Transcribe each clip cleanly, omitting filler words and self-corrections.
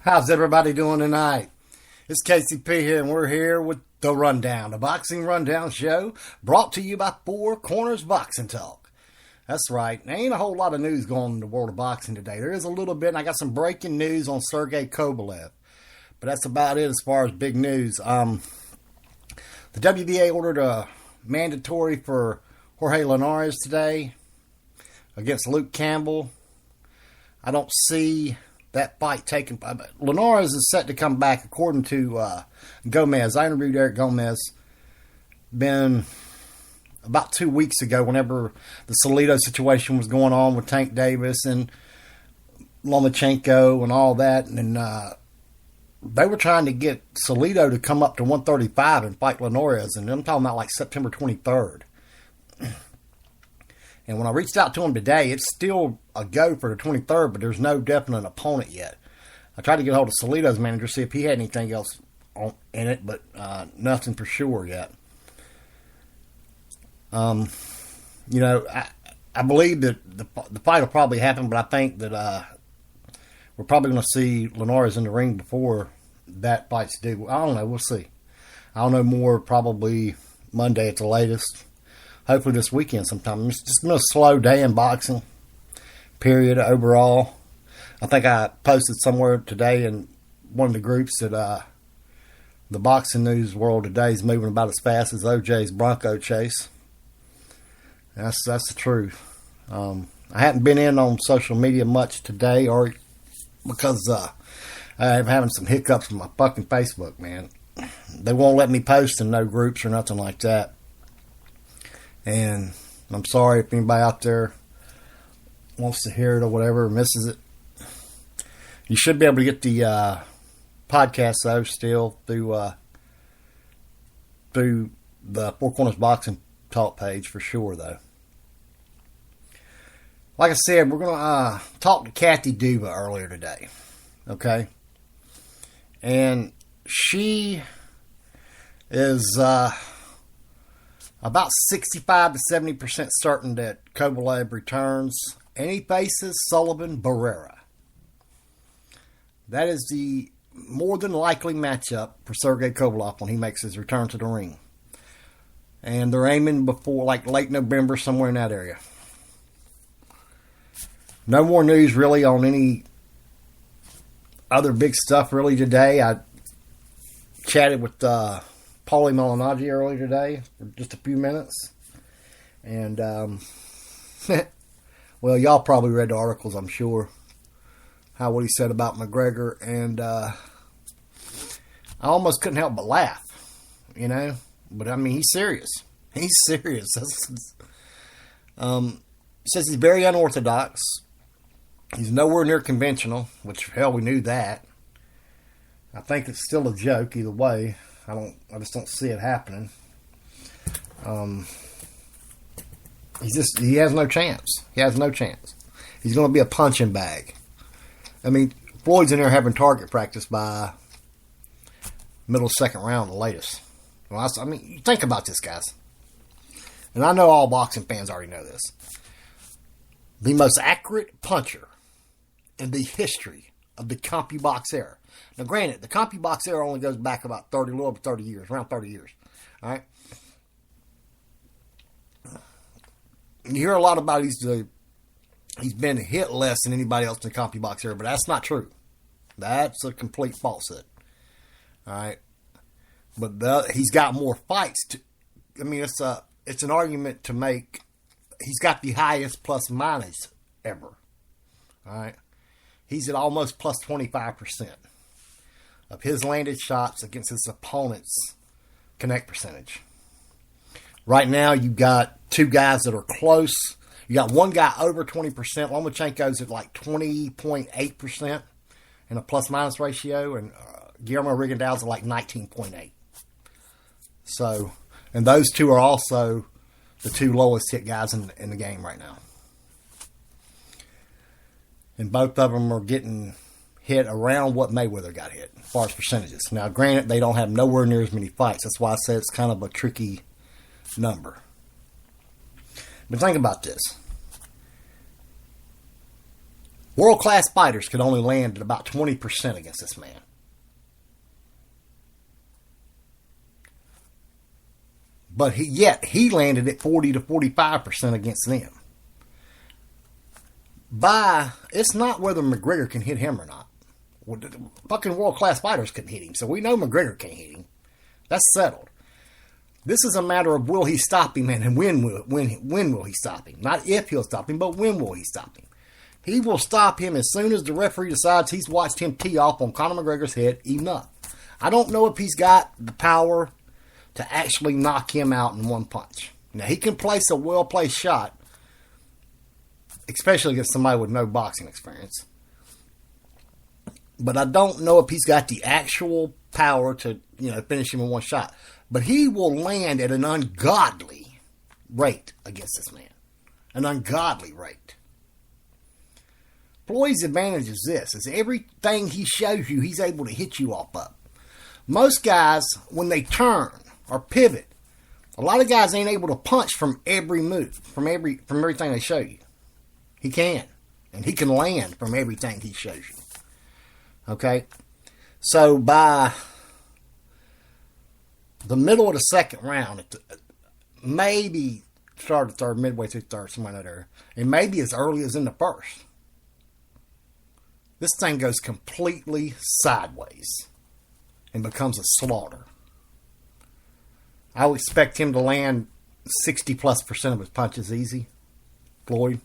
How's everybody doing tonight? It's KCP here, and we're here with The Rundown, a boxing rundown show brought to you by Four Corners Boxing Talk. That's right. There ain't a whole lot of news going on in the world of boxing today. There is a little bit, and I got some breaking news on Sergey Kovalev. But that's about it as far as big news. The WBA ordered a mandatory for Jorge Linares today against Luke Campbell. I don't see that fight taking. Linares is set to come back according to Gomez. I interviewed Eric Gomez been about 2 weeks ago whenever the Salido situation was going on with Tank Davis and Lomachenko and all that. And they were trying to get Salido to come up to 135 and fight Linares. And I'm talking about like September 23rd. And when I reached out to him today, it's still a go for the 23rd, but there's no definite opponent yet. I tried to get a hold of Salido's manager, see if he had anything else in it, but nothing for sure yet. I believe that the fight will probably happen, but I think that we're probably going to see Linares in the ring before that fight's due. I don't know. We'll see. I'll know more probably Monday at the latest. Hopefully this weekend sometime. It's just been a slow day in boxing, period, overall. I think I posted somewhere today in one of the groups that the boxing news world today is moving about as fast as OJ's Bronco chase. That's the truth. I hadn't been in on social media much today or because I'm having some hiccups with my fucking Facebook, man. They won't let me post in no groups or nothing like that. And I'm sorry if anybody out there wants to hear it or whatever, misses it. You should be able to get the podcast, though, still through the Four Corners Boxing Talk page for sure, though. Like I said, we're going to talk to Kathy Duba earlier today. Okay? And she is about 65 to 70% certain that Kovalev returns, and he faces Sullivan Barrera. That is the more than likely matchup for Sergey Kovalev when he makes his return to the ring. And they're aiming before like late November, somewhere in that area. No more news really on any other big stuff really today. I chatted with Paulie Malignaggi earlier today for just a few minutes. And, well, y'all probably read the articles, I'm sure. What he said about McGregor. And I almost couldn't help but laugh, you know. But, I mean, he's serious. He's serious. He says he's very unorthodox. He's nowhere near conventional, which, hell, we knew that. I think it's still a joke either way. I just don't see it happening. He has no chance. He has no chance. He's going to be a punching bag. I mean, Floyd's in there having target practice by middle second round, the latest. Well, I mean, think about this, guys. And I know all boxing fans already know this. The most accurate puncher in the history of the CompuBox era. Now, granted, the CompuBox era only goes back about 30 years, around 30 years. All right? You hear a lot about he's been hit less than anybody else in the CompuBox era, but that's not true. That's a complete falsehood. All right? But he's got more fights. It's an argument to make. He's got the highest plus minus ever. All right? He's at almost plus 25% of his landed shots against his opponent's connect percentage. Right now, you've got two guys that are close. You got one guy over 20%. Lomachenko's at like 20.8% in a plus-minus ratio, and Guillermo Rigondeaux's at like 19.8. So, and those two are also the two lowest hit guys in the game right now. And both of them are getting hit around what Mayweather got hit, as far as percentages. Now, granted, they don't have nowhere near as many fights. That's why I say it's kind of a tricky number. But think about this. World-class fighters could only land at about 20% against this man. But yet he landed at 40 to 45% against them. It's not whether McGregor can hit him or not. Fucking world-class fighters couldn't hit him, so we know McGregor can't hit him. That's settled. This is a matter of will he stop him, and when will he stop him? Not if he'll stop him, but when will he stop him? He will stop him as soon as the referee decides he's watched him tee off on Conor McGregor's head enough. I don't know if he's got the power to actually knock him out in one punch. Now, he can place a well-placed shot, especially against somebody with no boxing experience. But I don't know if he's got the actual power to, finish him in one shot. But he will land at an ungodly rate against this man. An ungodly rate. Floyd's advantage is this, is everything he shows you, he's able to hit you off up. Most guys, when they turn or pivot, a lot of guys ain't able to punch from every move, from everything they show you. He can. And he can land from everything he shows you. Okay? So by the middle of the second round, maybe start the third, midway through the third, somewhere in that area, and maybe as early as in the first, this thing goes completely sideways and becomes a slaughter. I would expect him to land 60+% of his punches easy. Floyd.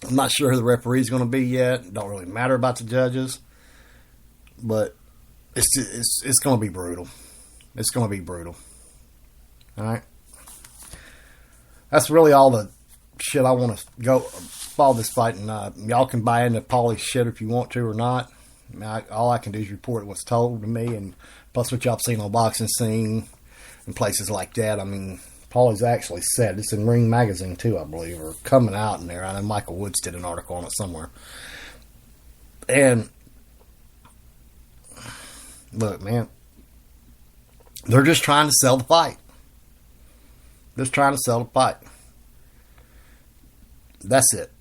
I'm not sure who the referee's going to be yet. It don't really matter about the judges. But it's going to be brutal. It's going to be brutal. Alright? That's really all the shit I want to go follow this fight. And y'all can buy into Paulie's shit if you want to or not. All I can do is report what's told to me, and plus what y'all have seen on Boxing Scene and places like that. I mean, Paulie's actually said, it's in Ring Magazine too, I believe, or coming out in there. I know Michael Woods did an article on it somewhere. And look, man, they're just trying to sell the fight. Just trying to sell the fight. That's it.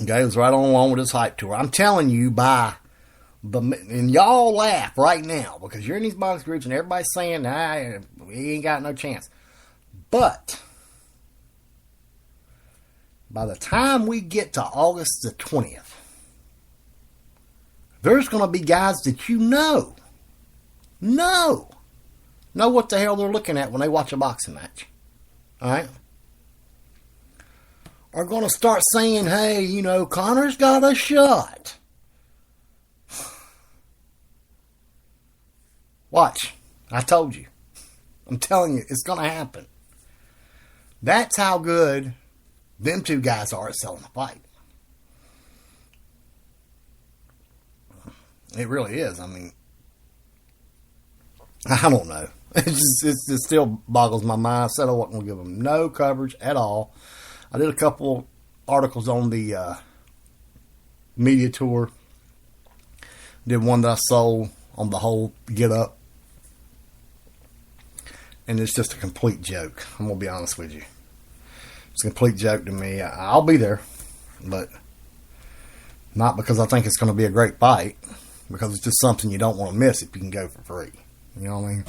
Okay, it was right on along with his hype tour. I'm telling you, and y'all laugh right now because you're in these box groups and everybody's saying, nah, he ain't got no chance. But by the time we get to August the 20th, there's going to be guys that know what the hell they're looking at when they watch a boxing match. All right? Are going to start saying, hey, Conor's got a shot. Watch. I told you. I'm telling you, it's going to happen. That's how good them two guys are at selling the fight. It really is. I mean, I don't know. It still boggles my mind. I said I wasn't going to give them no coverage at all. I did a couple articles on the media tour. Did one that I sold on the whole get up. And it's just a complete joke. I'm going to be honest with you. It's a complete joke to me. I'll be there. But not because I think it's going to be a great fight. Because it's just something you don't want to miss if you can go for free. You know what I mean?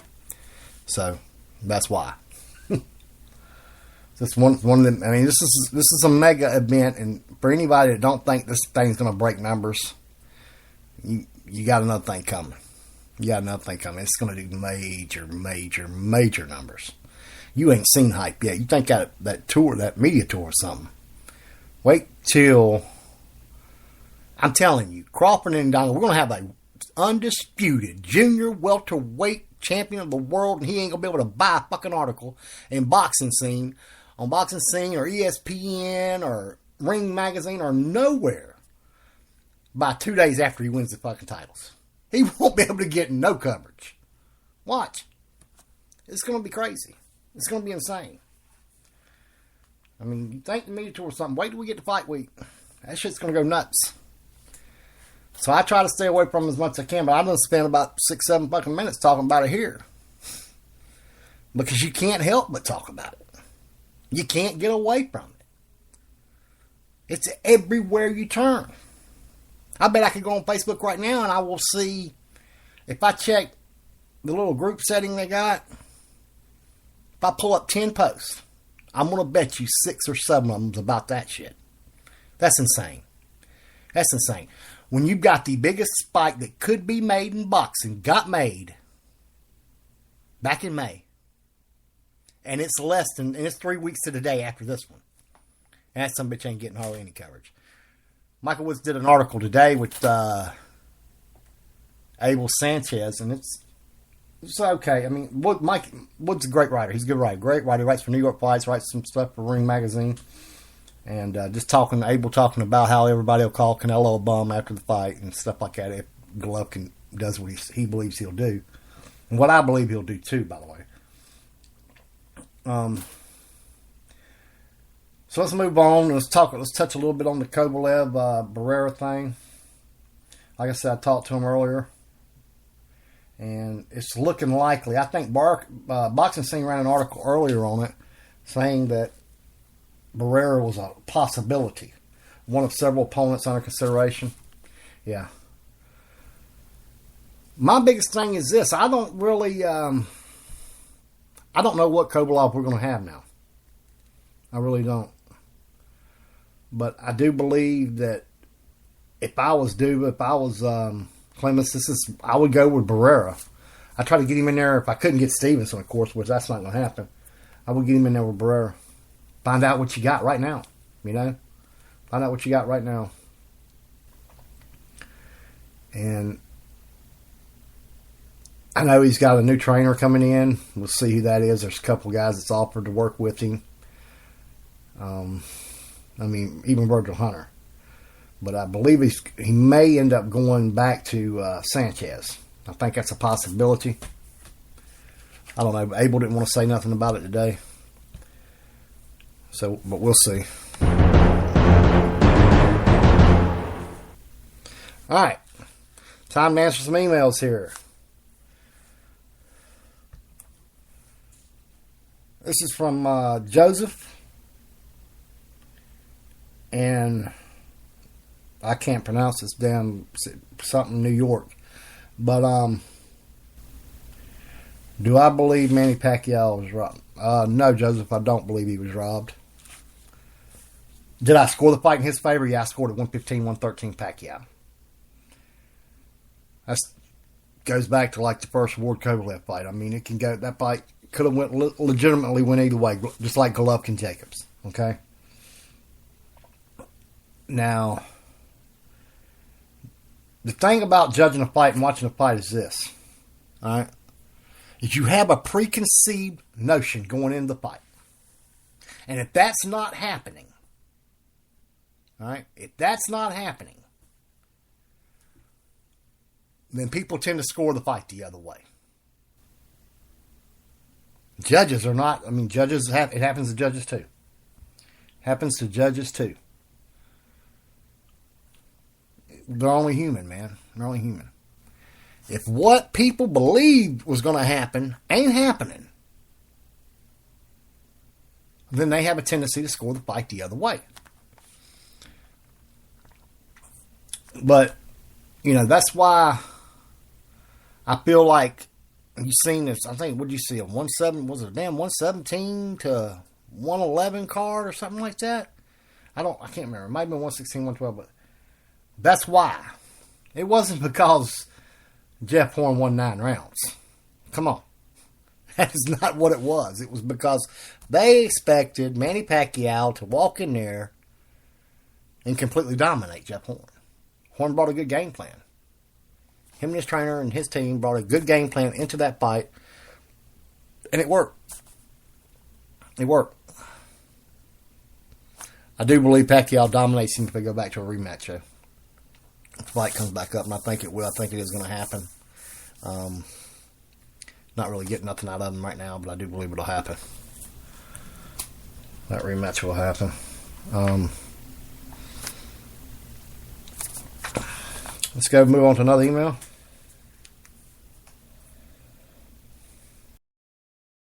So, that's why. This one of them. I mean, this is a mega event, and for anybody that don't think this thing's going to break numbers, you got another thing coming. You got another thing coming. It's going to do major numbers. You ain't seen hype yet. You think that tour, that media tour, or something. Wait till. I'm telling you, Crawford and Donald, we're going to have an undisputed junior welterweight champion of the world, and he ain't going to be able to buy a fucking article in Boxing Scene. On Boxing Scene or ESPN or Ring Magazine or nowhere by 2 days after he wins the fucking titles. He won't be able to get no coverage. Watch. It's going to be crazy. It's going to be insane. I mean, you think the media tour or something. Wait till we get to fight week. That shit's going to go nuts. So I try to stay away from it as much as I can, but I'm going to spend about 6-7 fucking minutes talking about it here. Because you can't help but talk about it. You can't get away from it. It's everywhere you turn. I bet I could go on Facebook right now and I will see, if I check the little group setting they got, if I pull up 10 posts, I'm going to bet you 6 or 7 of them's about that shit. That's insane. That's insane. When you've got the biggest spike that could be made in boxing, got made back in May. And it's and it's 3 weeks to the day after this one. And that some bitch ain't getting hardly any coverage. Michael Woods did an article today with Abel Sanchez, and it's okay. I mean, Mike Woods is a great writer. He's a good writer. Great writer. He writes for New York Fights, writes some stuff for Ring Magazine. And just Abel talking about how everybody will call Canelo a bum after the fight and stuff like that if Golovkin does what he believes he'll do. And what I believe he'll do too, by the way. So let's move on. Let's touch a little bit on the Kovalev Barrera thing. Like I said, I talked to him earlier. And it's looking likely. I think Boxing Scene ran an article earlier on it saying that Barrera was a possibility. One of several opponents under consideration. Yeah. My biggest thing is this. I don't really... I don't know what Kovalev we're going to have now. I really don't. But I do believe that if I was Clemens, I would go with Barrera. I try to get him in there if I couldn't get Stevenson, of course, which that's not going to happen. I would get him in there with Barrera. Find out what you got right now. You know? Find out what you got right now. And I know he's got a new trainer coming in. We'll see who that is. There's a couple guys that's offered to work with him. Even Virgil Hunter. But I believe he may end up going back to Sanchez. I think that's a possibility. I don't know. Abel didn't want to say nothing about it today. So, but we'll see. All right. Time to answer some emails here. This is from Joseph. And I can't pronounce this damn something New York. But do I believe Manny Pacquiao was robbed? No, Joseph, I don't believe he was robbed. Did I score the fight in his favor? Yeah, I scored it 115-113 Pacquiao. That goes back to like the first Ward Kovalev fight. I mean, it can go. That fight could have legitimately went either way, just like Golovkin Jacobs. Okay. Now, the thing about judging a fight and watching a fight is this. All right, is you have a preconceived notion going into the fight, and if that's not happening, all right, if that's not happening, then people tend to score the fight the other way. Judges are not. I mean, judges have. It happens to judges too. Happens to judges too. They're only human, man. They're only human. If what people believed was going to happen ain't happening, then they have a tendency to score the fight the other way. But, that's why I feel like you've seen this. I think, what did you see? Was it a damn 117 to 111 card or something like that? I can't remember. It might have been 116, 112, but that's why. It wasn't because Jeff Horn won 9 rounds. Come on. That is not what it was. It was because they expected Manny Pacquiao to walk in there and completely dominate Jeff Horn. Horn brought a good game plan. Him and his trainer and his team brought a good game plan into that fight. And it worked. It worked. I do believe Pacquiao dominates him if they go back to a rematch, though. The fight comes back up, and I think it will. I think it is going to happen. Not really getting nothing out of him right now, but I do believe it'll happen. That rematch will happen. Let's go move on to another email.